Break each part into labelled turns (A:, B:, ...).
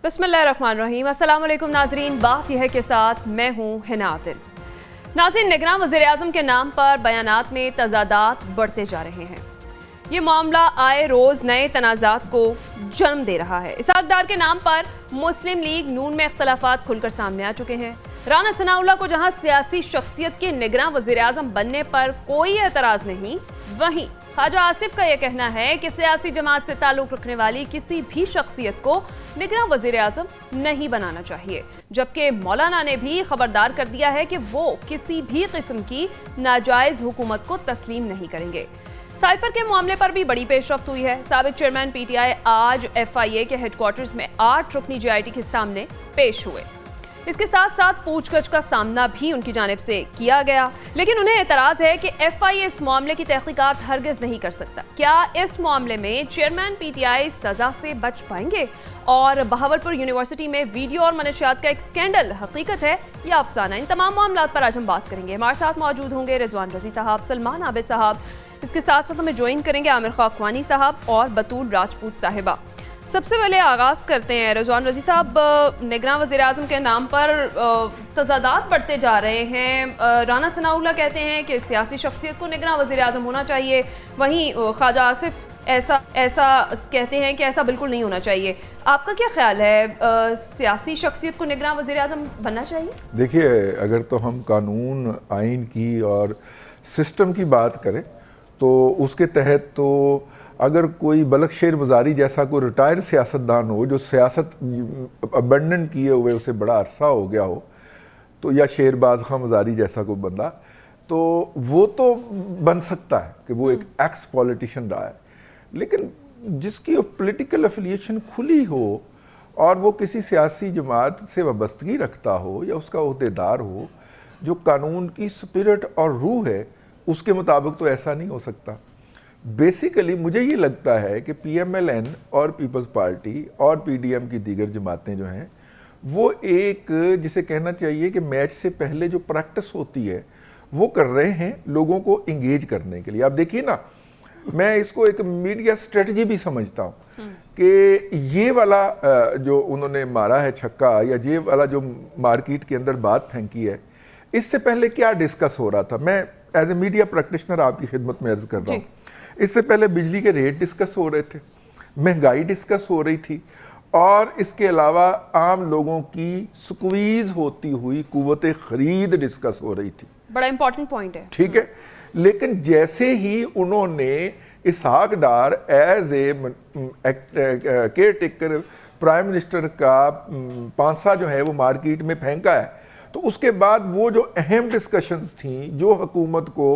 A: बिस्मिल्लाहिर्रहमानिर्रहीम। अस्सलाम वालेकुम नाजरीन, बात यह है के साथ मैं हूँ हिना आदिल। नाज़रीन, निगरान वज़ीर-ए-आज़म के नाम पर बयानात में तज़ादात बढ़ते जा रहे हैं। ये मामला आए रोज़ नए तनाज़ात को जन्म दे रहा है। इसहाक डार के नाम पर मुस्लिम लीग नून में इख्तलाफात खुलकर सामने आ चुके हैं। राना सनाउल्लाह को जहां सियासी शख्सियत के निगरान वज़ीर-ए-आज़म बनने पर कोई एतराज़ नहीं, वहीं ख्वाजा आसिफ का यह कहना है कि सियासी जमात से ताल्लुक रखने वाली किसी भी शख्सियत को निगरान वज़ीर-ए-आज़म नहीं बनाना चाहिए, जबकि मौलाना ने भी खबरदार कर दिया है कि वो किसी भी किस्म की नाजायज हुकूमत को तस्लीम नहीं करेंगे। साइफर के मामले पर भी बड़ी पेशरफ्त हुई है। साबिक चेयरमैन पीटीआई आज FIA के हेडक्वार्टर्स में 8 रुकनी JIT के सामने पेश हुए। इसके साथ साथ पूछगछ का सामना भी उनकी जानिब से किया गया, लेकिन उन्हें एतराज है कि FIA इस मामले की तहकीकात हरगिज नहीं कर सकता। क्या इस मामले में चेयरमैन PTI सजा से बच पाएंगे? और बहावलपुर यूनिवर्सिटी में वीडियो और मनशियात का एक स्कैंडल हकीकत है या अफसाना? इन तमाम मामलात पर आज हम बात करेंगे। हमारे साथ मौजूद होंगे रिजवान रजी साहब, सलमान आबिद साहब, इसके साथ साथ हमें ज्वाइन करेंगे आमिर खाकवानी साहब और बतूल राजपूत साहिबा। सबसे पहले आगाज़ करते हैं रिजवान रजी साहब, निगरान वज़ीर-ए-आज़म के नाम पर तज़ादात बढ़ते जा रहे हैं। राना सनाउल्लाह कहते हैं कि सियासी शख्सियत को निगरान वज़ीर-ए-आज़म होना चाहिए, वहीं ख्वाजा आसिफ ऐसा कहते हैं कि ऐसा बिल्कुल नहीं होना चाहिए। आपका क्या ख्याल है, सियासी शख्सियत को निगरान वज़ीर-ए-आज़म बनना चाहिए?
B: देखिए, अगर तो हम कानून आइन की और सिस्टम की बात करें तो उसके तहत तो अगर कोई बलक शेर मज़ारी जैसा कोई रिटायर्ड सियासतदान हो जो सियासत अबंडन किए हुए उसे बड़ा अरसा हो गया हो, तो या शेरबाज खां मज़ारी जैसा कोई बंदा, तो वो तो बन सकता है कि वो एक एक्स पॉलिटिशियन रहा है। लेकिन जिसकी पॉलिटिकल एफिलिएशन खुली हो और वो किसी सियासी जमात से वाबस्तगी रखता हो या उसका ओहदेदार हो, जो कानून की स्पिरिट और रूह है उसके मुताबिक तो ऐसा नहीं हो सकता। बेसिकली मुझे ये लगता है कि PMLN और पीपल्स पार्टी और PDM की दीगर जमातें जो हैं वो एक जिसे कहना चाहिए कि मैच से पहले जो प्रैक्टिस होती है वो कर रहे हैं लोगों को इंगेज करने के लिए। आप देखिए ना, मैं इसको एक मीडिया स्ट्रेटजी भी समझता हूँ कि ये वाला जो उन्होंने मारा है छक्का या ये वाला जो मार्केट के अंदर बात फेंकी है, इससे पहले क्या डिस्कस हो रहा था। मैं एज ए मीडिया प्रैक्टिशनर आपकी खिदमत में अर्ज कर रहा हूँ, इससे पहले बिजली के रेट डिस्कस हो रहे थे, महंगाई डिस्कस हो रही थी और इसके अलावा आम लोगों की स्क्वीज होती हुई कुव्वत खरीद डिस्कस हो रही थी।
A: बड़ा इंपॉर्टेंट पॉइंट है, ठीक
B: है। लेकिन जैसे ही उन्होंने Ishaq Dar as a caretaker prime minister का पांसा जो है वो मार्केट में फेंका है, तो उसके बाद वो जो अहम डिस्कशंस थी जो हुकूमत को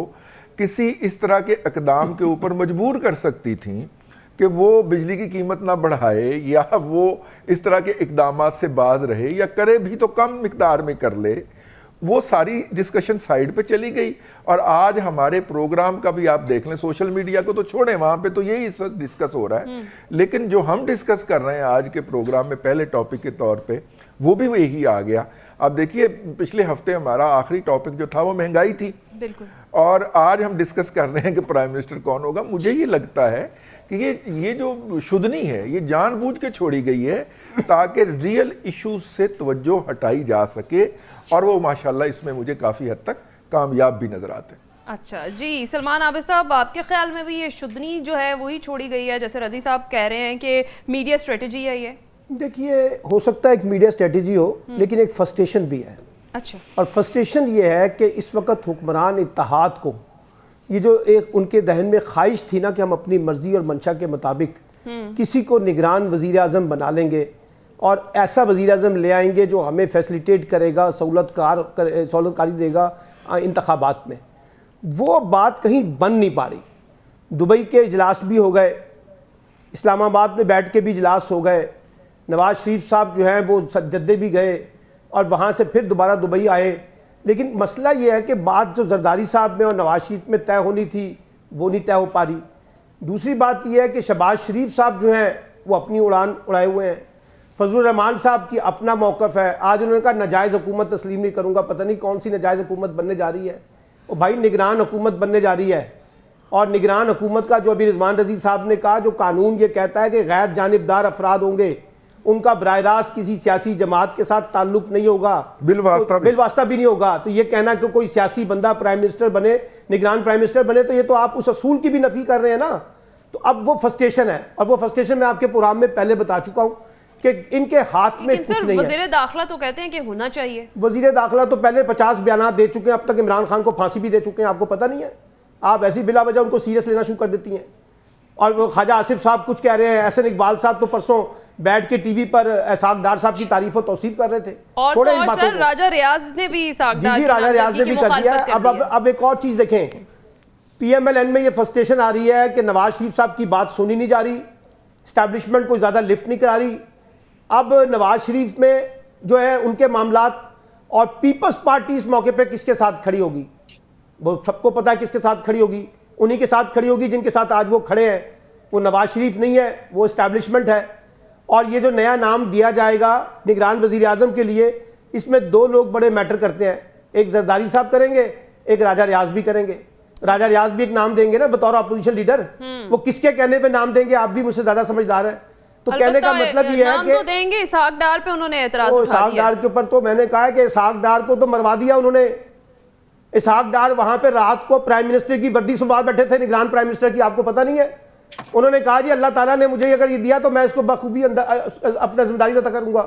B: किसी इस तरह के इक़दाम के ऊपर मजबूर कर सकती थी कि वो बिजली की कीमत ना बढ़ाए या वो इस तरह के इक़दामात से बाज रहे या करे भी तो कम मिकदार में कर ले, वो सारी डिस्कशन साइड पे चली गई। और आज हमारे प्रोग्राम का भी आप देख लें, सोशल मीडिया को तो छोड़ें, वहाँ पे तो यही इस वक्त डिस्कस हो रहा है, लेकिन जो हम डिस्कस कर रहे हैं आज के प्रोग्राम में पहले टॉपिक के तौर पे वो भी वही आ गया। आप देखिए, पिछले हफ्ते हमारा आखिरी टॉपिक जो था वो महंगाई थी,
A: बिल्कुल,
B: और आज हम डिस्कस कर रहे हैं कि प्राइम मिनिस्टर कौन होगा। मुझे ये लगता है कि ये जो शुदनी है ये जानबूझ के छोड़ी गई है ताकि रियल इश्यूज से तवज्जो हटाई जा सके, और वो माशाल्लाह इसमें मुझे काफ़ी हद तक कामयाब भी नजर आते हैं।
A: अच्छा जी, सलमान आबिद साहब, आपके ख्याल में भी ये शुदनी जो है वही छोड़ी गई है, जैसे रजी साहब कह रहे हैं कि मीडिया स्ट्रेटजी है ये?
C: देखिए, हो सकता है एक मीडिया स्ट्रेटजी हो, लेकिन एक फ्रस्ट्रेशन भी है।
A: अच्छा।
C: और फ्रस्ट्रेशन ये है कि इस वक्त हुक्मरान इत्तेहाद को ये जो एक उनके दहन में ख्वाहिश थी ना कि हम अपनी मर्जी और मंशा के मुताबिक किसी को निगरान वज़ीर-ए-आज़म बना लेंगे और ऐसा वज़ीर-ए-आज़म ले आएंगे जो हमें फैसिलिटेट करेगा, सहूलतकारी देगा इंतखाबात में, वो बात कहीं बन नहीं पा रही। दुबई के इजलास भी हो गए, इस्लामाबाद में बैठ के भी इजलास हो गए, नवाज शरीफ साहब जो हैं वो जद्दे भी गए और वहाँ से फिर दोबारा दुबई आए, लेकिन मसला ये है कि बात जो जरदारी साहब में और नवाज शरीफ में तय होनी थी वो नहीं तय हो पा रही। दूसरी बात यह है कि शहबाज शरीफ साहब जो हैं वो अपनी उड़ान उड़ाए हुए हैं, फजलुर रहमान साहब की अपना मौक़िफ़ है। आज उन्होंने कहा नाजायज़ हुकूमत तस्लीम नहीं करूँगा, पता नहीं कौन सी नाजायज़ हुकूमत बनने जा रही है। और भाई निगरान हुकूमत बनने जा रही है, और निगरान हुकूमत का जो अभी रिजवान रजी साहब ने कहा, जो कानून ये कहता है कि गैर जानिबदार अफराद होंगे उनका बराह रास्त किसी सियासी जमात के साथ ताल्लुक नहीं होगा, बिलवास्ता भी नहीं होगा। तो ये कहना कि कोई सियासी बंदा प्राइम मिनिस्टर बने, निगरान प्राइम मिनिस्टर बने, तो ये तो आप उस असूल की भी नफी कर रहे हैं ना। तो अब वो फ्रस्ट्रेशन है, और वो फ्रस्ट्रेशन मैं आपके प्रोग्राम में पहले बता चुका हूँ कि इनके हाथ में कुछ नहीं है।
A: वज़ीर दाखिला तो कहते हैं कि होना चाहिए।
C: वज़ीर दाखिला तो पहले 50 बयान दे चुके हैं, अब तक इमरान खान को फांसी भी दे चुके हैं, आपको पता नहीं है? आप ऐसी बिला वजह उनको सीरियस लेना शुरू कर देती हैं। और वो ख्वाजा आसिफ साहब कुछ कह रहे हैं, एहसन इकबाल साहब तो परसों बैठ के टीवी पर इसहाक डार साहब की तारीफ और तौसीफ कर रहे थे।
A: और तो और सर राजा रियाज ने भी इसहाक डार
C: जी राजा रियाज ने भी कर दिया है। अब एक और चीज़ देखें, PMLN में ये फ्रस्ट्रेशन आ रही है कि नवाज शरीफ साहब की बात सुनी नहीं जा रही, इस्टेब्लिशमेंट को ज़्यादा लिफ्ट नहीं करा रही। अब नवाज शरीफ में जो है उनके मामलात, और पीपल्स पार्टी इस मौके पे किसके साथ खड़ी होगी, वो सबको पता है किसके साथ खड़ी होगी। उन्हीं के साथ खड़ी होगी जिनके साथ आज वो खड़े हैं। वो नवाज शरीफ नहीं है, वो इस्टेब्लिशमेंट है। और ये जो नया नाम दिया जाएगा निगरान वज़ीर आज़म के लिए, इसमें दो लोग बड़े मैटर करते हैं, एक जरदारी साहब करेंगे, एक राजा रियाज भी करेंगे। राजा रियाज भी एक नाम देंगे ना बतौर अपोजिशन लीडर, वो किसके कहने पे नाम देंगे, आप भी मुझसे ज्यादा समझदार है। तो कहने का मतलब ये है कि
A: तो देंगे इसहाक डार पे उन्होंने एतराज उठा दिया।
C: इसहाक डार के ऊपर तो मैंने कहा है कि इसहाक डार को तो मरवा दिया उन्होंने। इसहाक डार वहां पे रात को प्राइम मिनिस्टर की वर्दी संभाल बैठे थे, निगरान प्राइम मिनिस्टर की, आपको पता नहीं है? उन्होंने कहा जी अल्लाह ताला ने मुझे अगर ये दिया तो मैं इसको बखूबी अपना जिम्मेदारी अदा करूंगा।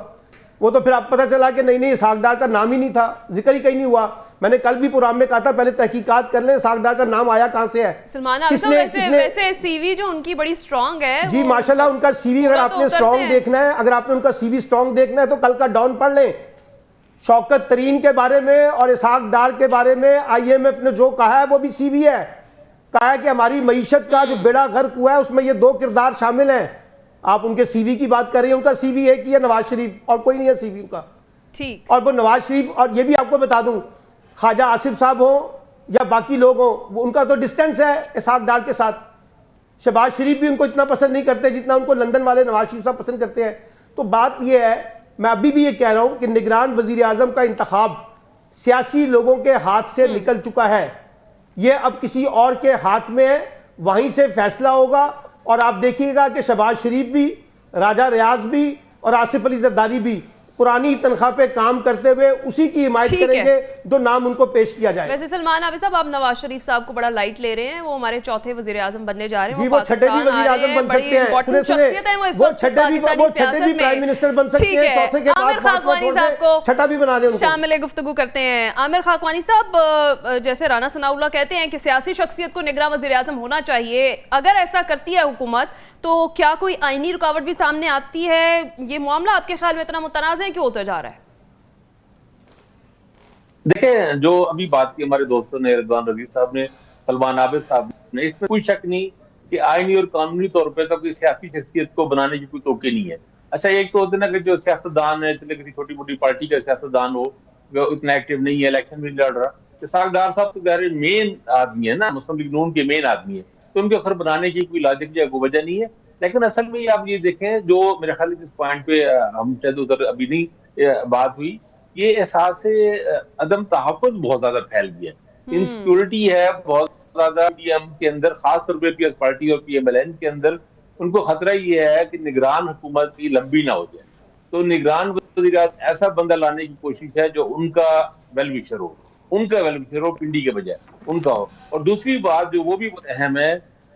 C: वो तो फिर अब पता चला कि नहीं इसहाक डार का नाम ही नहीं था, जिक्र ही कहीं नहीं हुआ। मैंने कल भी प्रोग्राम में कहा था पहले तहकीकात कर ले, इसहाक डार का नाम आया कहां से है।
A: सलमान वैसे सीवी जो उनकी बड़ी स्ट्रांग है
C: जी माशाल्लाह, उनका सीवी अगर आपने स्ट्रांग देखना है, अगर आपने उनका सीवी स्ट्रांग देखना है तो कल का डॉन पढ़ लें। शौकत तरीन के बारे में और इसहाक डार के बारे में IMF ने जो कहा है वो भी सीवी है। कहा है कि हमारी मईशत का जो बेड़ा गर्क हुआ है उसमें ये दो किरदार शामिल हैं। आप उनके सीवी की बात कर रही हैं, उनका सीवी एक ही है, नवाज शरीफ, और कोई नहीं है सीवी उनका।
A: ठीक।
C: और वो नवाज शरीफ, और ये भी आपको बता दूं, ख्वाजा आसिफ साहब हो या बाकी लोग हो, उनका तो डिस्टेंस है इसहाक डार के साथ। शहबाज शरीफ भी उनको इतना पसंद नहीं करते जितना उनको लंदन वाले नवाज शरीफ साहब पसंद करते हैं। तो बात यह है, मैं अभी भी ये कह रहा हूं कि निगरान वजीर आजम का इंतखाब सियासी लोगों के हाथ से निकल चुका है, ये अब किसी और के हाथ में है, वहीं से फैसला होगा। और आप देखिएगा कि शहबाज शरीफ भी, राजा रियाज भी और आसिफ अली जरदारी भी पुरानी तनख्वाह पे काम करते हुए उसी की हिमायत करेंगे जो नाम उनको पेश किया जाए।
A: वैसे सलमान आबिद साहब, आप नवाज शरीफ साहब को बड़ा लाइट ले रहे हैं, वो हमारे चौथे वजीर आजम बनने जा रहे हैं।
C: जी वो छठे भी वजीर आजम बन सकते हैं, सुने सुने वो छठे भी प्राइम मिनिस्टर बन सकते हैं, चौथे के बाद
A: खाकवानी साहब को
C: छठा भी बना दें।
A: शामिल गुफ्तगू करते हैं। आमिर खाकवानी साहब, जैसे राना सनाउल्लाह कहते हैं कि सियासी शख्सियत को निगरान वजीर आजम होना चाहिए, अगर ऐसा करती है हुकूमत तो क्या कोई आईनी रुकावट भी सामने आती है? ये मामला आपके ख्याल में इतना मुतनाज़ है, क्यों होता जा रहा है?
D: देखें, जो अभी बात की हमारे दोस्तों ने, रिजवान रजीज साहब ने, सलमान आबिद साहब ने, इसमें कोई शक नहीं कि आईनी और कानूनी तौर पर तो कोई सियासी शख्सियत को बनाने की कोई तोके नहीं है। अच्छा, एक तो होता है ना कि जो सियासतदान है, चले किसी छोटी मोटी पार्टी का सियासतदान हो, वो इतना एक्टिव नहीं है, इलेक्शन भी लड़ रहा। इसहाक डार साहब तो गहरे मेन आदमी है ना, मुस्लिम लीग नून के मेन आदमी है, तो उनके खर बनाने की कोई लॉजिक या कोई वजह नहीं है। लेकिन असल में आप ये देखें, जो मेरे ख्याल जिस पॉइंट पे हम शायद उधर अभी नहीं बात हुई, ये एहसास अदम तहफ़्फ़ुज़ बहुत ज्यादा फैल गया, इनसिक्योरिटी है बहुत ज्यादा पीएम के अंदर, खासतौर पर पीएस पार्टी और PMLN के अंदर। उनको खतरा ये है कि निगरान हुकूमत की लंबी ना हो जाए, तो निगरान वज़ीर ऐसा बंदा लाने की कोशिश है जो उनका वेल विशर हो, पिंडी के बजाय उनका हो। और दूसरी बात जो वो भी अहम है,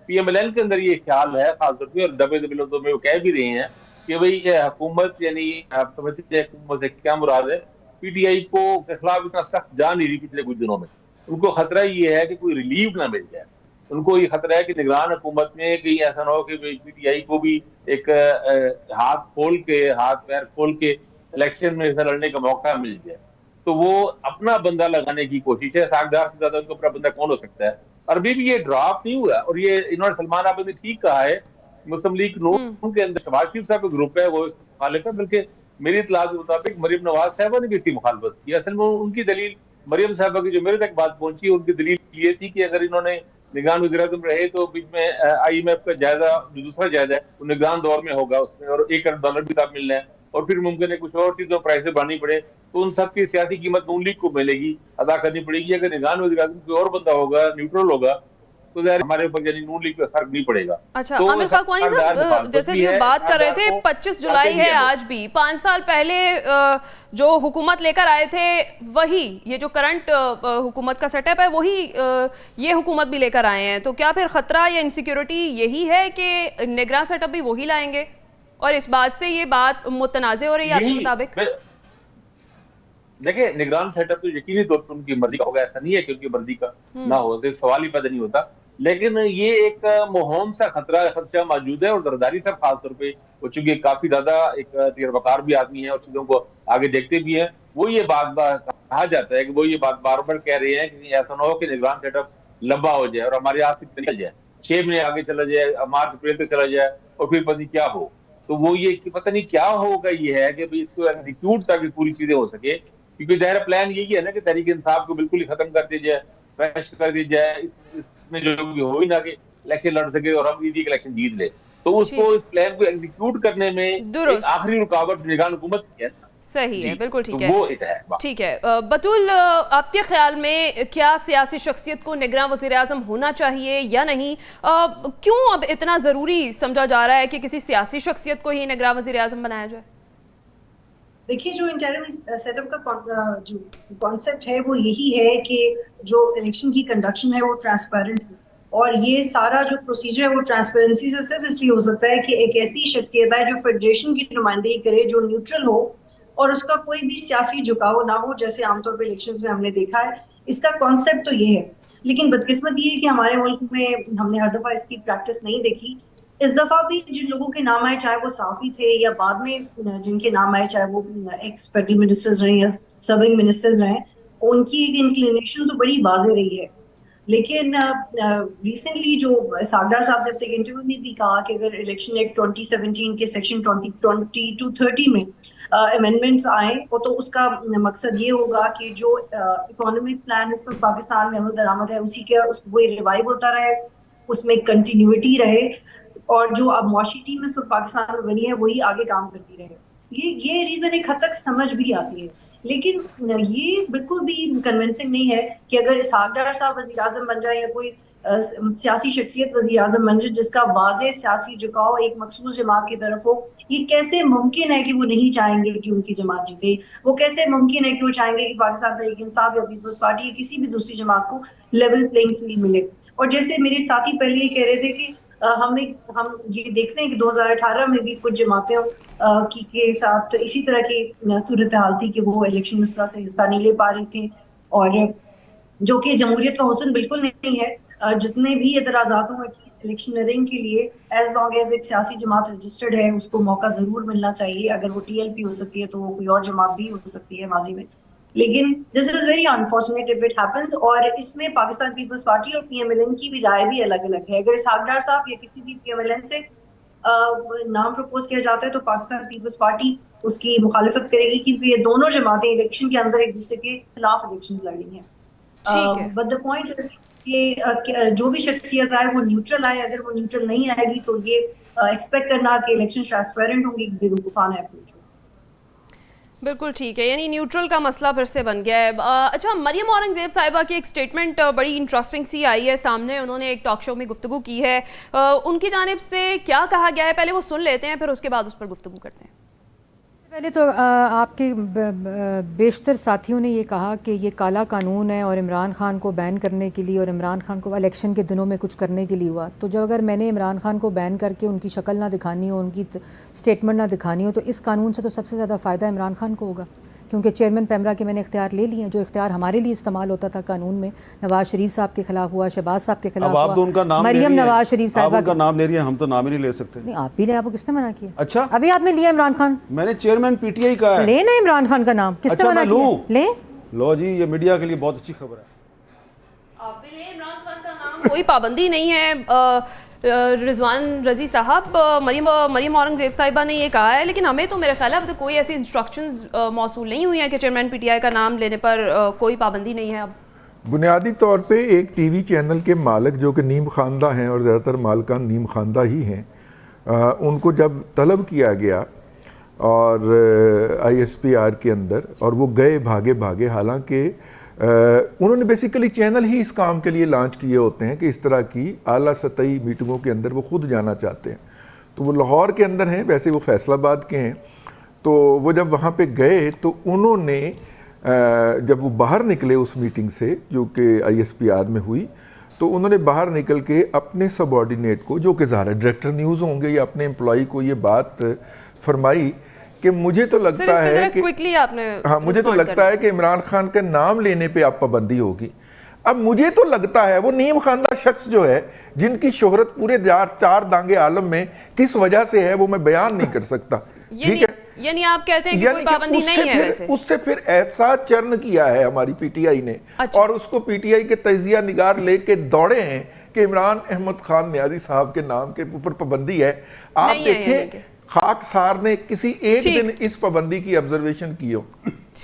D: PMLN के अंदर ये ख्याल है खासतौर पर, और दबे दबे लफ्ज़ों में वो कह भी रहे हैं कि भाई हुकूमत, यानी आप समझते हैं हुकूमत से क्या मुराद है, PTI को के खिलाफ इतना सख्त जा नहीं रही पिछले कुछ दिनों में। उनको खतरा ये है कि कोई रिलीफ ना मिल जाए। उनको ये खतरा है कि निगरान हुकूमत में कहीं ऐसा ना हो कि PTI को भी एक हाथ पैर खोल के इलेक्शन में ऐसा लड़ने का मौका मिल जाए, तो वो अपना बंदा लगाने की कोशिश है। सागदार से ज्यादा उनको अपना बंदा कौन हो सकता है? और अभी भी ये ड्राफ्ट नहीं हुआ, और ये इन्होंने सलमान आबिद ने ठीक कहा है, मुस्लिम लीग नून के अंदर शहबाज शरीफ साहब का ग्रुप है, वो मुखालिफ है। बल्कि मेरी इत्तला के मुताबिक मरियम नवाज साहबा ने भी इसकी मुखालफत की। असल में उनकी दलील, मरियम साहबा की जो मेरे तक बात पहुंची, उनकी दलील ये थी कि अगर इन्होंने निगरान वज़ीर-ए-आज़म रहे तो बीच में IMF का जायजा, जो दूसरा जायजा है, वो निगरान दौर में होगा उसमें, और $1 अरब भी तब मिलना है, और फिर मुमकिन है कुछ और चीजों प्राइसेस बढ़नी पड़े, तो उन सब की सियासी कीमत नून लीग को मिलेगी, अदा करनी पड़ेगी। अगर निगरान वज़ीर-ए-आज़म कोई और बंदा होगा, न्यूट्रल होगा, तो ज़ाहिर हमारे ऊपर यानी नून लीग पे फर्क नहीं पड़ेगा।
A: अच्छा,
D: तो
A: आमिर खाकवानी साहब, जैसे भी हम बात कर रहे थे, 25 जुलाई है आज भी, 5 साल पहले जो हुकूमत लेकर आए थे वही, ये जो करंट हुकूमत का सेटअप है वही ये हुकूमत भी लेकर आए हैं, तो क्या फिर खतरा या इनसिक्योरिटी यही है कि निगरान सेटअप भी वही लाएंगे? और इस बात से ये बात मुतनाज़े हो रही है आपके मुताबिक?
D: देखिए, निगरान सेटअप तो यकीनी तौर पर उनकी मर्जी का होगा, ऐसा नहीं है कि उनकी मर्जी का ना हो, तो एक सवाल ही पैदा नहीं होता। लेकिन ये एक मुहिम सा खदशा मौजूद है, और जरदारी साहब खासतौर पे वो चूंकि काफी ज्यादा एक तजर्बाकार भी आदमी है और चीजों को आगे देखते भी हैं, वो ये बात कहा जाता है कि वो ये बात बार बार कह रहे हैं कि ऐसा ना हो कि निगरान सेटअप लंबा हो जाए और हमारे यहाँ से चला जाए, 6 महीने आगे चला जाए, मार्च अप्रैल तक चला जाए और फिर पता नहीं क्या हो। तो वो ये कि पता नहीं क्या होगा, ये है कि भाई इसको एग्जीक्यूट ताकि पूरी चीजें हो सके, क्योंकि ज़ाहिर प्लान यही है ना कि तहरीक इंसाफ को बिल्कुल ही खत्म कर दिया जाए, क्रैश कर दिया जाए, इसमें जो भी हो ही ना कि इलेक्शन लड़ सके और हम इजी इलेक्शन जीत ले। तो उसको, इस प्लान को एग्जीक्यूट करने में एक आखिरी रुकावट निगरान हुकूमत की है।
A: सही है, बिल्कुल ठीक
D: तो
A: है,
D: वो एक है।
A: ठीक है। बतूल, आपके ख्याल में क्या सियासी शख्सियत को निगरान वज़ीर आज़म होना चाहिए या नहीं? क्यों अब इतना ज़रूरी समझा जा रहा है कि किसी सियासी शख्सियत को ही निगरान वज़ीर आज़म बनाया जाए?
E: देखिए, जो इंटरिम सेटअप का जो कॉन्सेप्ट है वो यही है कि जो इलेक्शन की कंडक्शन है वो ट्रांसपेरेंट हो, और ये सारा जो प्रोसीजर है वो ट्रांसपेरेंसी से सिर्फ इसलिए हो सकता है कि एक ऐसी शख्सियत है जो फेडरेशन की नुमाइंदगी करे, जो न्यूट्रल हो और उसका कोई भी सियासी झुकाव ना हो, जैसे आमतौर पर इलेक्शंस में हमने देखा है। इसका कॉन्सेप्ट तो ये है, लेकिन बदकिस्मत ये है कि हमारे मुल्क में हमने हर दफा इसकी प्रैक्टिस नहीं देखी। इस दफा भी जिन लोगों के नाम आए, चाहे वो साफी थे या बाद में जिनके नाम आए, चाहे वो एक्स फेडरल मिनिस्टर्स रहे या सर्विंग मिनिस्टर्स रहे, उनकी एक इंक्लिनेशन तो बड़ी वाज़ेह रही है। लेकिन रिसेंटली जो सागदार साहब ने अपने इंटरव्यू में भी कहा कि अगर इलेक्शन एक्ट 2017 के सेक्शन 20 में अमेंडमेंट्स आए तो उसका मकसद ये होगा कि जो इकोनॉमिक प्लान इस वक्त पाकिस्तान में अमल दरामद है उसी के वो रिवाइव होता रहे, उसमें कंटिन्यूटी रहे, और जो अब मुआशी टीम इस वक्त पाकिस्तान में बनी है वही आगे काम करती रहे। ये रीजन एक हद तक समझ भी आती है, लेकिन ये बिल्कुल भी कन्विंसिंग नहीं है कि अगर इसहाक डार साहब वज़ीर आज़म बन जाए या कोई सियासी शख्सियत वज़ीर आज़म बन जाए जिसका वाज़ेह सियासी झुकाव एक मखसूस जमात की तरफ हो, ये कैसे मुमकिन है कि वो नहीं चाहेंगे कि उनकी जमात जीते? वो कैसे मुमकिन है कि वो चाहेंगे कि पाकिस्तान तहरीक इंसाफ या पीपल्स पार्टी या किसी भी दूसरी जमात को लेवल प्लेइंग फील्ड मिले? और जैसे मेरे साथी पहले ये कह रहे थे कि हम ये देखते हैं कि 2018 में भी कुछ जमातें के साथ इसी तरह की सूरत हाल थी कि वो इलेक्शन में उस तरह से हिस्सा नहीं ले पा रही थी, और जो कि जमहूरियत का हुस्न बिल्कुल नहीं है। जितने भी एतराज़ात हों एटलीस्ट इलेक्शनरिंग के लिए, एज लॉन्ग एज एक सियासी जमात रजिस्टर्ड है उसको मौका ज़रूर मिलना चाहिए। अगर वो TLP हो सकती है तो वो कोई और जमात भी हो सकती है माजी में, लेकिन this is very unfortunate if it happens. और इसमें पाकिस्तान पीपल्स पार्टी और PMLN की भी राय भी अलग अलग है। अगर इसहाक डार साहब या किसी भी PMLN से नाम प्रपोज किया जाता है तो पाकिस्तान पीपल्स पार्टी उसकी मुखालिफत करेगी, क्योंकि ये दोनों जमातें इलेक्शन के अंदर एक दूसरे के खिलाफ इलेक्शन लड़ी हैं। बट द पॉइंट इज कि जो भी शख्सियत आए वो न्यूट्रल आए। अगर वो न्यूट्रल नहीं आएगी तो ये एक्सपेक्ट करना कि इलेक्शन ट्रांसपेरेंट होंगे बेवकूफ़ाना अप्रोच।
A: बिल्कुल ठीक है, यानी न्यूट्रल का मसला फिर से बन गया है। अच्छा, मरियम औरंगज़ेब साहिबा की एक स्टेटमेंट बड़ी इंटरेस्टिंग सी आई है सामने, उन्होंने एक टॉक शो में गुफ्तगू की है। उनकी जानिब से क्या कहा गया है, पहले वो सुन लेते हैं, फिर उसके बाद उस पर गुफ्तगू करते हैं।
F: पहले तो आपके बेशतर साथियों ने ये कहा कि ये काला कानून है और इमरान खान को बैन करने के लिए और इमरान खान को इलेक्शन के दिनों में कुछ करने के लिए हुआ। तो जब अगर मैंने इमरान खान को बैन करके उनकी शक्ल ना दिखानी हो, उनकी स्टेटमेंट ना दिखानी हो, तो इस कानून से तो सबसे ज़्यादा फ़ायदा इमरान खान को होगा, क्योंकि चेयरमैन पैमरा के मैंने इख्तियार ले लिए हैं। जो इख्तियार हमारे लिए इस्तेमाल होता था कानून में, नवाज शरीफ साहब के खिलाफ हुआ, शहबाज साहब के खिलाफ हुआ,
G: तो उनका नाम
F: मरियम नवाज शरीफ साहब
G: का नाम ले रही है, हम तो नाम ही नहीं ले सकते।
F: नहीं, आप भी ले, आपको किसने मना किया?
G: अच्छा,
F: अभी आपने लिया इमरान खान,
G: मैंने चेयरमैन PTI का है,
F: लेना इमरान खान का नाम, किसने मना किया? ले
G: लो जी, ये मीडिया के लिए बहुत अच्छी खबर है।
A: आप भी ले इमरान खान का नाम, कोई पाबंदी नहीं है। रिजवान रजी साहब, मरियम औरंगज़ेब साहिबा ने ये कहा है, लेकिन हमें तो मेरे ख्याल है अब तो कोई ऐसी इंस्ट्रक्शंस मौसूल नहीं हुई हैं कि चेयरमैन PTI का नाम लेने पर कोई पाबंदी नहीं है। अब
B: बुनियादी तौर पे एक TV चैनल के मालिक जो कि नीम खानदा हैं और ज़्यादातर मालिकान नीम खानदा ही हैं, उनको जब तलब किया गया और ISPR के अंदर, और वो गए भागे भागे, हालांकि उन्होंने बेसिकली चैनल ही इस काम के लिए लॉन्च किए होते हैं कि इस तरह की आला सतही मीटिंगों के अंदर वो खुद जाना चाहते हैं। तो वो लाहौर के अंदर हैं, वैसे वो फैसलाबाद के हैं। तो वो जब वहाँ पे गए तो उन्होंने जब वो बाहर निकले उस मीटिंग से जो कि ISPR में हुई, तो उन्होंने बाहर निकल के अपने सबऑर्डिनेट को, जो कि ज़ाहिर है डायरेक्टर न्यूज़ होंगे, या अपने एम्प्लॉई को ये बात फरमाई कि मुझे तो लगता है कि मुझे तो लगता है कि इमरान खान के नाम लेने पे आप पाबंदी होगी। अब मुझे तो लगता है वो नीम खाना शख्स जो है, जिनकी शोहरत पूरे 4 दांगे आलम में किस वजह से है वो मैं बयान नहीं कर सकता। ठीक है,
A: यानी आप कहते हैं कि कोई पाबंदी नहीं है वैसे।
B: उससे फिर ऐसा चर्न किया है हमारी PTI ने, और उसको PTI के तजिया निगार लेके दौड़े हैं कि इमरान अहमद खान नियाजी साहब के नाम के ऊपर पाबंदी है। आप देखें खाकसार ने किसी एक दिन इस पाबंदी की ऑब्जर्वेशन की हो,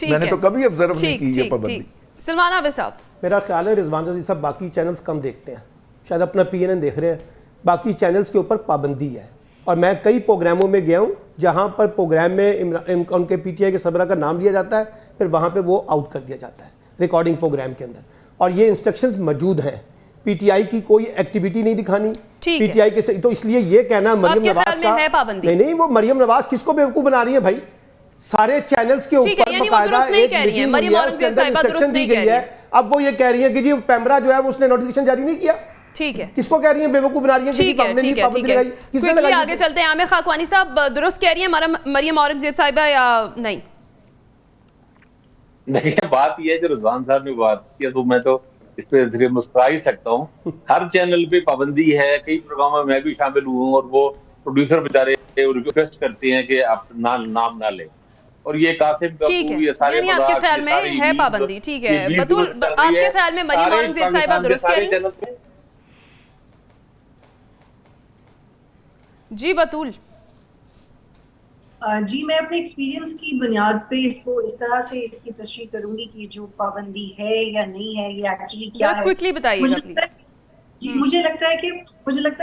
B: मैंने तो कभी ऑब्जर्व नहीं की ये पाबंदी।
A: सलमान आबिद साहब,
C: मेरा ख्याल है रिजवान रज़ी साहब बाकी चैनल्स कम देखते हैं, शायद अपना PNN देख रहे हैं। बाकी चैनल्स के ऊपर पाबंदी है, और मैं कई प्रोग्रामों में गया हूँ जहाँ पर प्रोग्राम में उनके PTI के सरबराह का नाम लिया जाता है, फिर वहाँ पे वो आउट कर दिया जाता है रिकॉर्डिंग प्रोग्राम के अंदर, और ये इंस्ट्रक्शंस मौजूद हैं। PTI की कोई एक्टिविटी नहीं दिखानी PTI के, तो इसलिए ये कहना मरियम नवाज का नहीं, वो मरियम नवाज किसको बेवकूफ बना रही है भाई? सारे चैनल्स के ऊपर बाकायदा एक मीटिंग हुई है, उसके अंदर इंस्ट्रक्शन दी गई है। अब वो ये कह रही है कि जी पैमरा जो है उसने नोटिफिकेशन जारी नहीं किया। ठीक है, किसको कह रही है बेवकूफ बना रही है?
A: ठीक है, किसने लगाई? आगे चलते हैं। आमिर खाकवानी साहब, दुरुस्त कह रही है मरियम औरंगजेब साहिबा या नहीं?
D: नहीं, बात ये है जो रिजवान साहब ने बात की, तो मैं तो इस पे मुस्कुरा ही सकता हूँ। हर चैनल पे पाबंदी है, कई प्रोग्राम में मैं भी शामिल हूँ, और वो प्रोड्यूसर बेचारे रिक्वेस्ट करते हैं कि आप नाम ना लें, और ये कासिम कपूर, ये सारे
A: आपके ख्याल में है पाबंदी? ठीक है बतूल, आपके ख्याल में मरियम औरंगजेब साहिबा दुरुस्त कह रही है? जी बतूल।
E: जी, मैं अपने एक्सपीरियंस की बुनियाद पे इसको इस तरह से इसकी तशरीह करूंगी कि जो पाबंदी है या नहीं है, ये एक्चुअली क्या है।
A: क्विकली बताइएगा प्लीज।
E: जी, मुझे लगता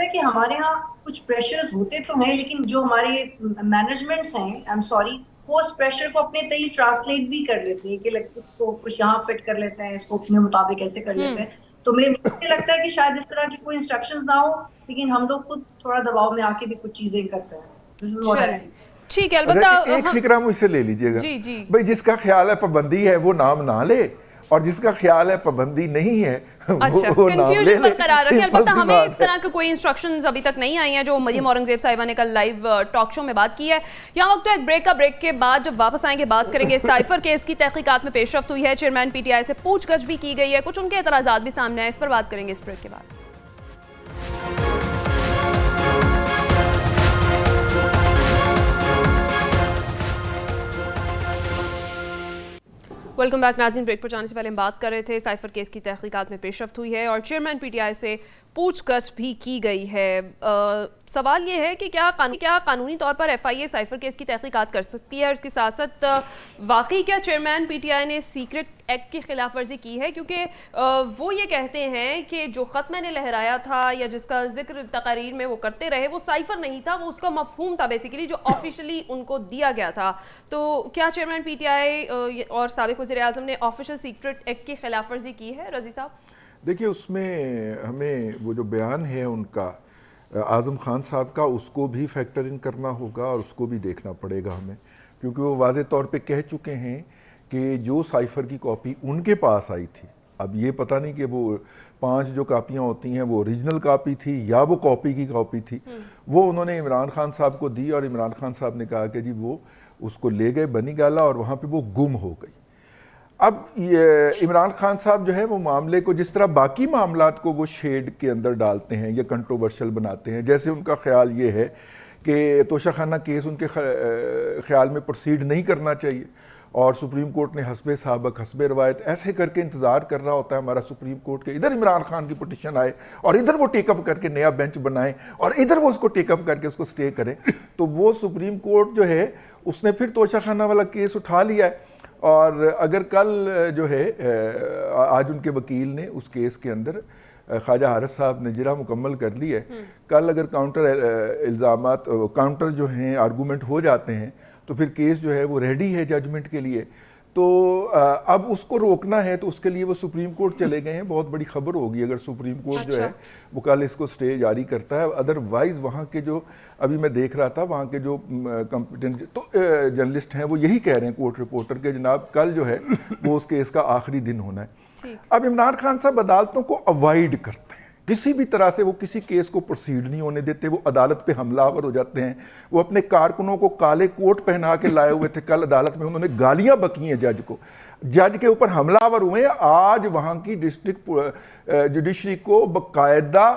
E: है कि हमारे यहाँ कुछ प्रेशर्स होते तो हैं, लेकिन जो हमारे मैनेजमेंट्स हैं, आई एम सॉरी, वो उस प्रेशर को अपने तय ट्रांसलेट भी कर लेते हैं कि इसको कुछ यहाँ फिट कर लेते हैं, इसको अपने मुताबिक ऐसे कर लेते हैं। तो मुझे लगता है कि शायद इस तरह की कोई इंस्ट्रक्शंस ना हो, लेकिन हम लोग खुद थोड़ा दबाव में आके भी कुछ चीजें करते हैं। This is what I think.
A: ठीक है, अलबत्ता
B: एक फिक्रा मुझसे ले लीजिएगा भाई, जिसका ख्याल है पाबंदी है वो नाम ना ले, और जिसका ख्याल है पाबंदी नहीं है वो नाम ले ले।
A: अलबत्ता हमें इस तरह के कोई इंस्ट्रक्शंस अभी तक नहीं आई हैं जो मरियम औरंगजेब साहिबा ने कल लाइव टॉक शो में बात की है। यहाँ वक्त तो एक ब्रेक के बाद जब वापस आएंगे बात करेंगे साइफर केस की तहकीकात में पेशरफ्त हुई है, चेयरमैन PTI से पूछगछ भी की गई है, कुछ उनके एतराज़ात भी सामने आए, इस पर बात करेंगे इस ब्रेक के बाद। वेलकम बैक नाज़रीन। ब्रेक पर जाने से पहले हम बात कर रहे थे साइफर केस की तहकीकात में पेशरफ्त हुई है और चेयरमैन PTI से पूछगछ भी की गई है। सवाल ये है कि क्या कानूनी तौर पर FIA साइफर केस की तहकीकात कर सकती है, और इसके साथ साथ वाकई क्या चेयरमैन PTI ने सीक्रेट एक्ट की खिलाफ वर्जी की है? क्योंकि वो ये कहते हैं कि जो ख़त मैंने लहराया था या जिसका जिक्र तकारीर में वो करते रहे वो साइफर नहीं था, वो उसका मफहूम था बेसिकली जो ऑफिशियली उनको दिया गया था। तो क्या चेयरमैन PTI और साबिक वज़ीर आज़म ने ऑफिशियल सीक्रेट एक्ट की खिलाफ वर्जी की है? रज़ी साहब,
B: देखिए उसमें हमें वो जो बयान है उनका आज़म खान साहब का, उसको भी फैक्टर इन करना होगा और उसको भी देखना पड़ेगा हमें, क्योंकि वो वाज़े तौर पे कह चुके हैं कि जो साइफर की कॉपी उनके पास आई थी, अब ये पता नहीं कि वो 5 जो कापियाँ होती हैं वो ओरिजिनल कॉपी थी या वो कॉपी की कॉपी थी, वो उन्होंने इमरान खान साहब को दी और इमरान खान साहब ने कहा कि जी वो उसको ले गए बनी गाला और वहाँ पे वो गुम हो गई। अब ये इमरान खान साहब जो है वो मामले को जिस तरह बाकी मामलात को वो शेड के अंदर डालते हैं या कंट्रोवर्शियल बनाते हैं, जैसे उनका ख्याल ये है कि तोशाखाना केस उनके ख्याल में प्रोसीड नहीं करना चाहिए और सुप्रीम कोर्ट ने हस्बे साबक हस्बे रवायत ऐसे करके इंतज़ार कर रहा होता है हमारा सुप्रीम कोर्ट के, इधर इमरान खान की पिटीशन आए और इधर वो टेकअप करके नया बेंच बनाए और इधर वो उसको टेकअप करके उसको स्टे करें, तो वो सुप्रीम कोर्ट जो है उसने फिर तोशाखाना वाला केस उठा लिया है। और अगर कल जो है आज उनके वकील ने उस केस के अंदर ख्वाजा हारिस साहब ने जिरा मुकम्मल कर ली है, कल अगर काउंटर इल्ज़ामात काउंटर जो हैं आर्गूमेंट हो जाते हैं तो फिर केस जो है वो रेडी है जजमेंट के लिए। तो अब उसको रोकना है तो उसके लिए वो सुप्रीम कोर्ट चले गए हैं। बहुत बड़ी खबर होगी अगर सुप्रीम कोर्ट जो है वो कल इसको स्टे जारी करता है। अदरवाइज वहाँ के जो अभी मैं देख रहा था वहाँ के जो कॉम्पिटेंट तो जर्नलिस्ट हैं वो यही कह रहे हैं, कोर्ट रिपोर्टर के, जनाब कल जो है वो उस केस का आखिरी दिन होना है। अब इमरान खान साहब अदालतों को अवॉइड करते हैं, किसी भी तरह से वो किसी केस को प्रोसीड नहीं होने देते, वो अदालत पे हमलावर हो जाते हैं। वो अपने कारकुनों को काले कोट पहना के लाए हुए थे, कल अदालत में उन्होंने गालियां बकी हैं जज को, जज के ऊपर हमलावर हुए। आज वहां की डिस्ट्रिक्ट जुडिशरी को बकायदा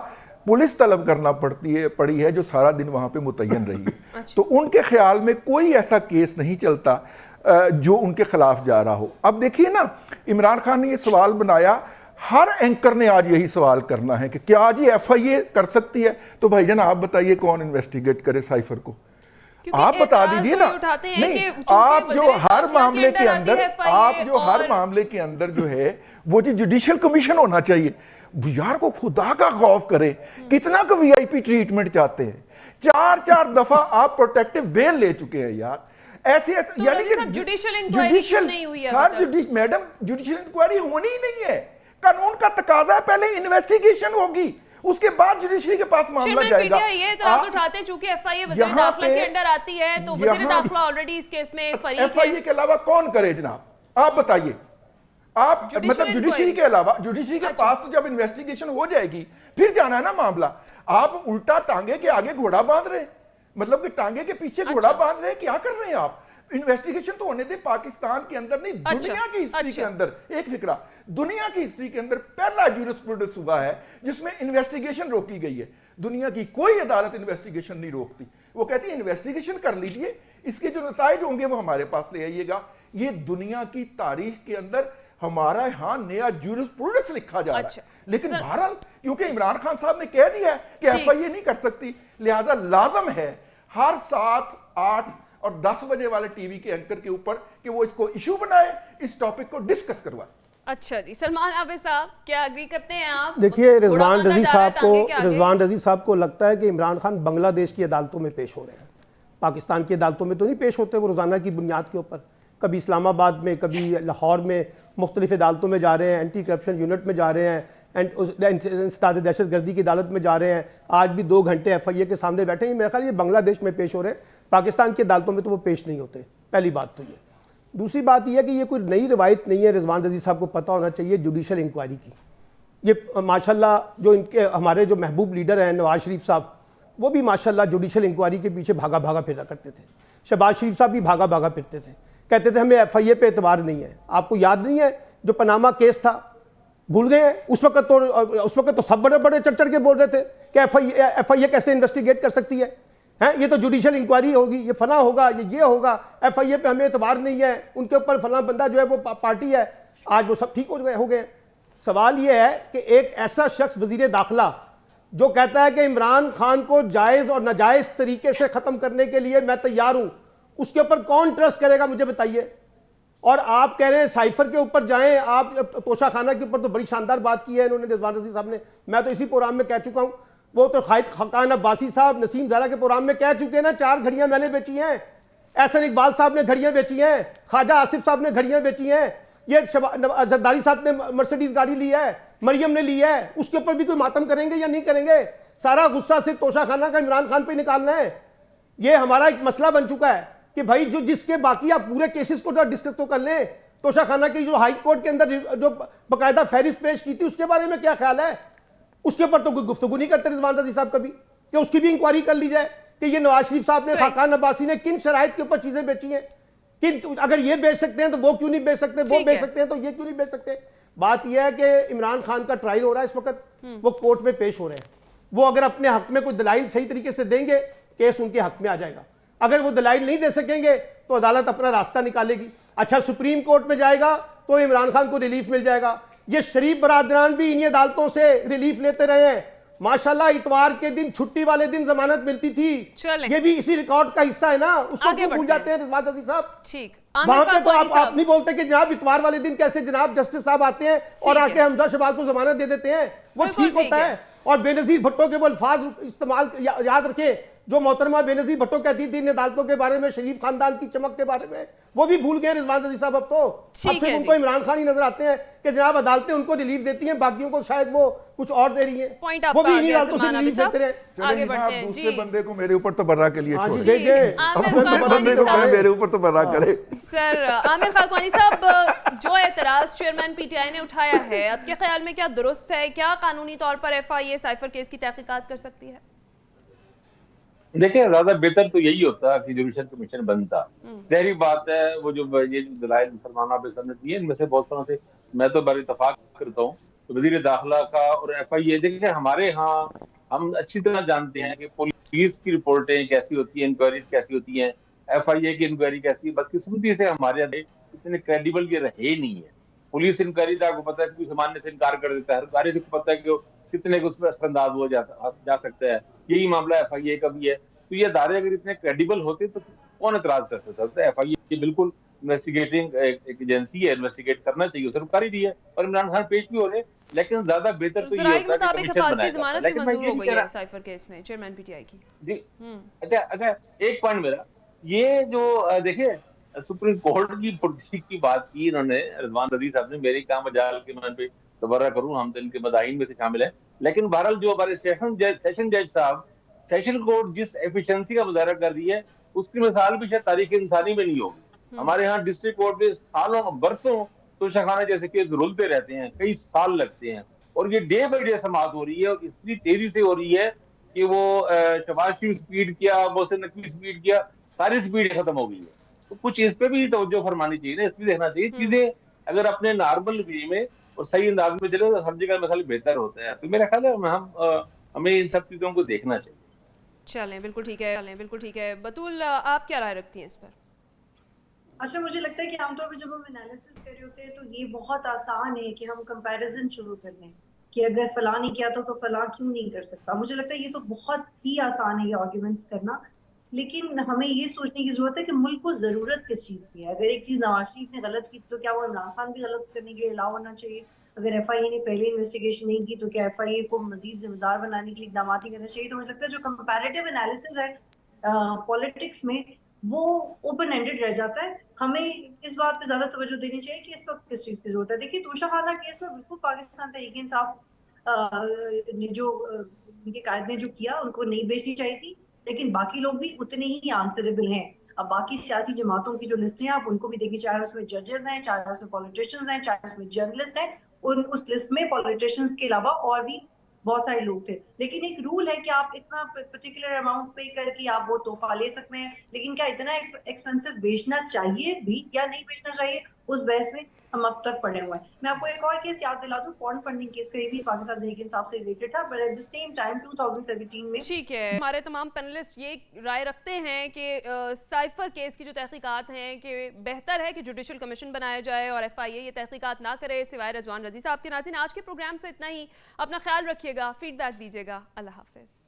B: पुलिस तलब करना पड़ी है जो सारा दिन वहां पे मुतय्यन रही है। तो उनके ख्याल में कोई ऐसा केस नहीं चलता जो उनके खिलाफ जा रहा हो। अब देखिए ना, इमरान खान ने ये सवाल बनाया, हर एंकर ने आज यही सवाल करना है कि क्या जी FIA कर सकती है? तो भाईजान आप बताइए कौन इन्वेस्टिगेट करे साइफर को? आप बता दीजिए ना। नहीं, आप जो हर मामले के अंदर हर मामले के अंदर जो है वो जो जुडिशियल कमीशन होना चाहिए। यार को खुदा का खौफ करे, कितना का VIP ट्रीटमेंट चाहते हैं? 4 दफा आप प्रोटेक्टिव बेल ले चुके हैं यार। ऐसे
A: तो
B: यानी कि
A: जुडिशियल इंक्वायरी नहीं हुई है?
B: मैडम जुडिशियल इंक्वायरी होनी ही नहीं है, कानून का तकाजा है पहले इन्वेस्टिगेशन होगी, उसके बाद जुडिशरी के पास मामला जाएगा।
A: ये इतराज उठाते हैं चूंकि FIA वज़ीर दाखिला के अंडर आती है, तो वज़ीर दाखिला ऑलरेडी इस केस में फरीक है।
B: FIA के अलावा कौन करे जनाब? आप बताइए। आप मतलब जुडिशरी के अलावा, जुडिशरी के पास तो जब इन्वेस्टिगेशन हो जाएगी फिर जाना है ना मामला। आप उल्टा टांगे के आगे घोड़ा बांध रहे, मतलब कि टांगे के पीछे घोड़ा बांध रहे, क्या कर रहे हैं आप? इन्वेस्टिगेशन तो होने दे पाकिस्तान के अंदर नहीं, दुनिया की हिस्ट्री के अंदर। एक फिक्रा, दुनिया की हिस्ट्री के अंदर पहला ज्यूरिस्प्रूडेंस हुआ है जिसमें इन्वेस्टिगेशन रोकी गई है। दुनिया की कोई अदालत इन्वेस्टिगेशन नहीं रोकती, वो कहती है इन्वेस्टिगेशन कर लीजिए, इसके जो नताइज होंगे वो हमारे पास ले आइएगा। ये दुनिया की तारीख के अंदर हमारा यहां नया ज्यूरिस्प्रूडेंस लिखा जा रहा है। लेकिन बहरहाल क्योंकि इमरान खान साहब ने कह दिया है कि FIA नहीं कर सकती, लिहाजा लाजम है हर 7, 8 और 10 बजे वाले टीवी के एंकर के ऊपर कि वो इसको इशू बनाए, इस टॉपिक को डिस्कस करवाए।
A: अच्छा जी, सलमान आबिद साहब क्या एग्री करते हैं आप?
C: देखिए, रिजवान रजी साहब को लगता है कि इमरान खान बांग्लादेश की अदालतों में पेश हो रहे हैं, पाकिस्तान की अदालतों में तो नहीं पेश होते। वो रोजाना की बुनियाद के ऊपर कभी इस्लामाबाद में, कभी लाहौर में, मुख्तलिफ अदालतों में जा रहे हैं, एंटी करप्शन यूनिट में जा रहे हैं, इंसदाद दहशत गर्दी की अदालत में जा रहे हैं। आज भी 2 घंटे FIA के सामने बैठे हैं। मेरा ख्याल ये बांग्लादेश में पेश हो रहे हैं, पाकिस्तान की अदालतों में तो वो पेश नहीं होते। पहली बात तो ये। दूसरी बात यह है कि ये कोई नई रवायत नहीं है, रिजवान रजी साहब को पता होना चाहिए जुडिशल इंक्वायरी की। ये माशाल्लाह जो इनके हमारे जो महबूब लीडर हैं नवाज शरीफ साहब, वो भी माशाल्लाह जुडिशल इंक्वायरी के पीछे भागा भागा फिरा करते थे। शहबाज शरीफ साहब भी भागा भागा फिरते थे, कहते थे हमें FIA पे एतबार नहीं है। आपको याद नहीं है जो पनामा केस था, भूल गए हैं? उस वक्त तो सब बड़े बड़े चढ़ के बोल रहे थे कि FIA कैसे इन्वेस्टिगेट कर सकती है, ये तो जुडिशियल इंक्वायरी होगी, ये फला होगा, ये होगा, FIA पे हमें एतबार नहीं है, उनके ऊपर फला बंदा जो है वो पार्टी है। आज वो सब ठीक हो गए। सवाल ये है कि एक ऐसा शख्स वजीर दाखिला जो कहता है कि इमरान खान को जायज़ और नाजायज़ तरीके से ख़त्म करने के लिए मैं तैयार हूँ, उसके ऊपर कौन ट्रस्ट करेगा मुझे बताइए। और आप कह रहे हैं साइफर के ऊपर जाएं, आप तोशा खाना के ऊपर तो बड़ी शानदार बात की है इन्होंने, रिजवान रजी साहब ने। मैं तो इसी प्रोग्राम में कह चुका हूं, वो तो खान अब्बासी साहब नसीम ज़ारा के प्रोग्राम में कह चुके हैं ना, 4 घड़ियां मैंने बेची हैं, एहसन इकबाल साहब ने घड़ियां बेची हैं, ख्वाजा आसिफ साहब ने घड़ियां बेची हैं, ये जरदारी साहब ने मर्सिडीज गाड़ी ली है, मरियम ने ली है, उसके ऊपर भी कोई मातम करेंगे या नहीं करेंगे? सारा गुस्सा सिर्फ तोशा खाना का इमरान खान पे निकालना है। ये हमारा एक मसला बन चुका है कि भाई जो जिसके बाकी आप पूरे केसेस को डिस्कस तो कर लें। तोशा खाना की जो हाई कोर्ट के अंदर जो बकायदा फहरिस्त पेश की थी उसके बारे में क्या ख्याल है? उसके ऊपर तो कोई गुफ्तगू नहीं करते रिजवान रजी साहब कभी, कि उसकी भी इंक्वायरी कर ली जाए कि ये नवाज शरीफ साहब ने, खाकान अब्बासी ने किन शराइत के ऊपर चीजें बेची हैं, किन अगर ये बेच सकते हैं तो वो क्यों नहीं बेच सकते, वो बेच सकते हैं तो ये क्यों नहीं बेच सकते। बात यह है कि इमरान खान का ट्रायल हो रहा है इस वक्त, वो कोर्ट में पेश हो रहे हैं। वो अगर अपने हक में कोई दलाइल सही तरीके से देंगे, केस उनके हक में आ जाएगा। अगर वो दलाइल नहीं दे सकेंगे तो अदालत अपना रास्ता निकालेगी। अच्छा, सुप्रीम कोर्ट में जाएगा तो इमरान खान को रिलीफ मिल जाएगा। ये शरीफ बरादरान भी इन्हीं अदालतों से रिलीफ लेते रहे हैं। माशाल्लाह इतवार के दिन, छुट्टी वाले दिन जमानत मिलती थी। ये भी इसी रिकॉर्ड का हिस्सा है ना, उसको क्यों भूल जाते हैं रिजवान रजी साहब?
A: ठीक,
C: वहां पे तो आप नहीं बोलते कि जनाब इतवार वाले दिन कैसे जनाब जस्टिस साहब आते हैं और आके हमजा शहबाज को जमानत दे देते हैं, वो ठीक होता है। और बेनजीर भुट्टो के वो अल्फाज इस्तेमाल याद रखें, जो मोहतरमा बेनज़ीर भुट्टो कहती थी इन अदालतों के बारे में, शरीफ खानदान की चमक के बारे में, वो भी भूल गए रिजवान रज़ी साहब। अब तो अब सिर्फ उनको इमरान खान ही नजर आते हैं कि जनाब अदालतें उनको रिलीफ देती हैं, बाकियों को शायद वो कुछ और दे रही हैं, वो भी इन्हीं अदालतों से रिलीफ देते रहे।
A: आगे बढ़ते हैं
B: दूसरे बंदे को मेरे ऊपर तबर्रा के लिए छोड़
A: बंदे
B: को मेरे ऊपर तबर्रा करे।
A: सर आमिर खाकवानी साहब, जो एतराज चेयरमैन पीटीआई ने उठाया है, आपके ख्याल में क्या दुरुस्त है? क्या कानूनी तौर पर एफआईए साइफर केस की तहकीकात कर सकती है?
D: देखिए, ज्यादा बेहतर तो यही होता कि जुडिशल कमीशन बनता। जहरी बात है, वो जो ये दलाइल सलमान आबिद साहब ने दिए, इनमें से बहुत सारों से मैं तो बड़े इत्तेफाक करता हूँ। तो वजीर दाखिला का और एफआईए, देखिए हमारे यहाँ हम अच्छी तरह जानते हैं कि पुलिस की रिपोर्टें कैसी होती हैं, इंक्वायरीज कैसी होती हैं, एफआईए की इंक्वायरी कैसी है। बदकिस्मती से हमारे यहाँ इतने क्रेडिबल ये रहे नहीं है। पुलिस इंक्वायरी का आपको पता है कि सामान्य से इनकार कर देता है, हर को पता है कि कितने को उसमें असरअंदाज हो जा सकता है। यही मामला एफआईए का भी है। तो ये अदारे अगर इतने क्रेडिबल होते तो कौन एतराज कर सकता था? एफआईए बिल्कुल इन्वेस्टिगेटिंग एक एजेंसी है, इन्वेस्टिगेट करना चाहिए, उसे कर ही दिया और इमरान खान पेश भी हो रहे। लेकिन ज्यादा बेहतर तो ये होता है कि कमीशन बनाया जाता। लेकिन मैं ये कह रहा
A: साइफर केस में चेयरमैन पीटीआई की
D: जी, अच्छा एक पॉइंट मेरा ये जो देखिए सुप्रीम कोर्ट की फुर्ती की बात की इन्होंने, रिजवान रज़ी साहब ने, मेरी काम मजाल के मैं पे दोबारा करूं, हम तो इनके मदाहीन में से शामिल हैं। लेकिन बहरहाल जो हमारे सेशन जज साहब, सेशन कोर्ट जिस एफिशिएंसी का मुजाहरा कर रही है, उसकी मिसाल भी शायद तारीख इंसानी में नहीं होगी। हमारे यहाँ डिस्ट्रिक्ट कोर्ट में सालों बरसों तो शखाना जैसे केस रुलते रहते हैं, कई साल लगते हैं, और ये डे बाई डे समाप्त हो रही है और इतनी तेजी से हो रही है कि वो शबाशी स्पीड किया, मोहसिन नकवी स्पीड किया, सारी स्पीड खत्म हो गई है। तो कुछ इस पे भी तवज्जो फरमानी चाहिए ना, इसलिए देखना चाहिए चीजें अगर अपने नॉर्मल वे में और सही अंदाज में चले तो हर जगह में बेहतर होता है। तो मेरा ख्याल है हमें इन सब चीजों को देखना चाहिए।
A: चलें, बिल्कुल ठीक है। बतूल, आप क्या राय रखती हैं इस पर?
E: अच्छा, मुझे लगता है कि आमतौर पर जब हम एनालिसिस कर रहे होते हैं तो ये बहुत आसान है कि हम कंपैरिजन शुरू कर लें कि अगर फलां नहीं किया तो फलां क्यों नहीं कर सकता। मुझे लगता है ये तो बहुत ही आसान है ये आर्ग्यूमेंट्स करना, लेकिन हमें ये सोचने की जरूरत है कि मुल्क को जरूरत किस चीज की है। अगर एक चीज नवाज शरीफ ने गलत की तो क्या वो इमरान खान भी गलत करने के लिए अलाउ होना चाहिए? अगर एफआईए ने पहले इन्वेस्टिगेशन नहीं की तो क्या एफआईए को मजीद जिम्मेदार बनाने के लिए इकदाम नहीं करना चाहिए? तो मुझे लगता है जो कंपैरेटिव एनालिसिस है पॉलिटिक्स में वो ओपन एंडेड रह जाता है। हमें इस बात पे ज्यादा तवज्जो देनी चाहिए कि इस वक्त किस चीज की जरूरत है। देखिए, तोशाखाना केस में बिल्कुल पाकिस्तान तहरीक इंसाफ ने जो उनके कायद ने जो किया उनको नहीं बेचनी चाहिए थी, लेकिन बाकी लोग भी उतने ही आंसरेबल हैं। अब बाकी सियासी जमातों की जो लिस्ट है आप उनको भी देखिए, चाहे उसमें जजेस हैं, चाहे उसमें पॉलिटिशियंस हैं, चाहे उसमें जर्नलिस्ट हैं, उस लिस्ट में पॉलिटिशियंस के अलावा और भी बहुत सारे लोग थे। लेकिन एक रूल है कि आप इतना पर्टिकुलर अमाउंट पे करके आप वो तोहफा ले सकते हैं, लेकिन क्या इतना एक्सपेंसिव बेचना चाहिए भी या नहीं बेचना चाहिए, उस बहस में हम अब तक पड़े हुए हैं। मैं आपको एक और केस याद दिला दूं, फॉरेन फंडिंग केस कहीं भी पाकिस्तान तहरीक इंसाफ से रिलेटेड था, but at the same time 2017 में।
A: ठीक है, हमारे तमाम पैनलिस्ट ये राय रखते हैं कि साइफर केस की जो तहकीकात हैं कि बेहतर है कि जुडिशल कमीशन बनाया जाए और एफआईए ये तहकीकात ना करे सिवाय रिजवान रज़ी साहब के। नाज़रीन, आज के प्रोग्राम से इतना ही। अपना ख्याल रखिएगा, फीडबैक दीजिएगा। अल्लाह हाफिज़।